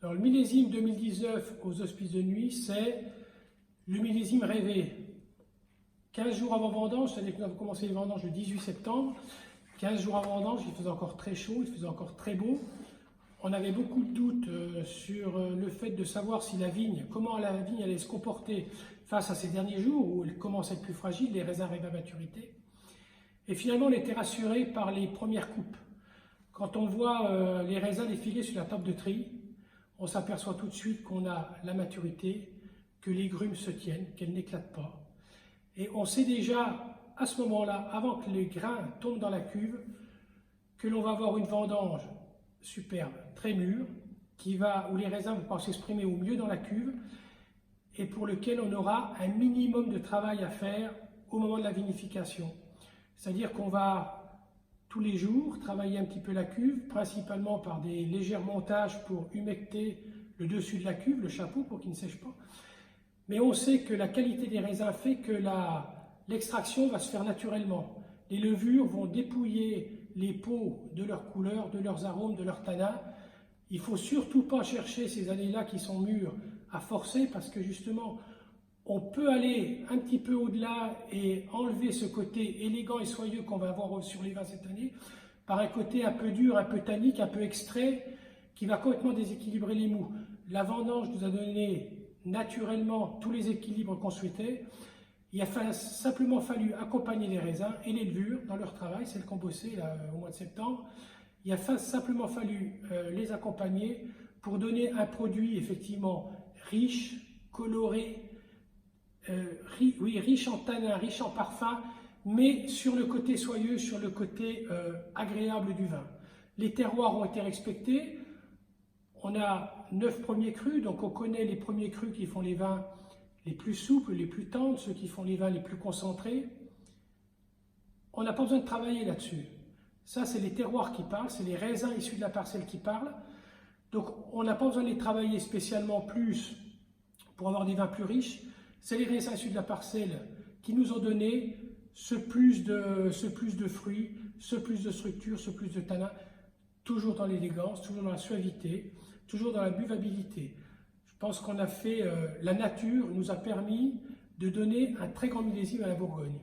Alors le millésime 2019 aux Hospices de Nuits, c'est le millésime rêvé. 15 jours avant vendange, c'est-à-dire que nous avons commencé les vendanges le 18 septembre. 15 jours avant vendange, il faisait encore très chaud, il faisait encore très beau. On avait beaucoup de doutes sur le fait de savoir si la vigne, comment la vigne allait se comporter face à ces derniers jours où elle commence à être plus fragile, les raisins arrivent à maturité. Et finalement, on était rassuré par les premières coupes. Quand on voit les raisins défiler sur la table de tri, on s'aperçoit tout de suite qu'on a la maturité, que les grumes se tiennent, qu'elles n'éclatent pas. Et on sait déjà, à ce moment-là, avant que les grains tombent dans la cuve, que l'on va avoir une vendange superbe, très mûre, où les raisins vont pouvoir s'exprimer au mieux dans la cuve, et pour lequel on aura un minimum de travail à faire au moment de la vinification. C'est-à-dire qu'on va tous les jours travailler un petit peu la cuve, principalement par des légers montages pour humecter le dessus de la cuve, le chapeau, pour qu'il ne sèche pas. Mais on sait que la qualité des raisins fait que l'extraction va se faire naturellement. Les levures vont dépouiller les peaux de leur couleur, de leurs arômes, de leurs tanins. Il ne faut surtout pas chercher ces années-là qui sont mûres à forcer parce que justement, on peut aller un petit peu au-delà et enlever ce côté élégant et soyeux qu'on va avoir sur les vins cette année par un côté un peu dur, un peu tannique, un peu extrait qui va complètement déséquilibrer les mous. La vendange nous a donné naturellement tous les équilibres qu'on souhaitait. Il a simplement fallu accompagner les raisins et les levures dans leur travail, celles qu'on bossait là, au mois de septembre. Il a simplement fallu les accompagner pour donner un produit effectivement riche, coloré, riche en tanins, riche en parfums, mais sur le côté soyeux, sur le côté agréable du vin. Les terroirs ont été respectés. On a 9 premiers crus, donc on connaît les premiers crus qui font les vins les plus souples, les plus tendres, ceux qui font les vins les plus concentrés. On n'a pas besoin de travailler là-dessus. Ça, c'est les terroirs qui parlent, c'est les raisins issus de la parcelle qui parlent. Donc, on n'a pas besoin de les travailler spécialement plus pour avoir des vins plus riches. C'est les raisins issus de la parcelle qui nous ont donné ce plus de fruits, ce plus de structure, ce plus de tanin, toujours dans l'élégance, toujours dans la suavité, toujours dans la buvabilité. Je pense qu'on a fait, la nature nous a permis de donner un très grand millésime à la Bourgogne.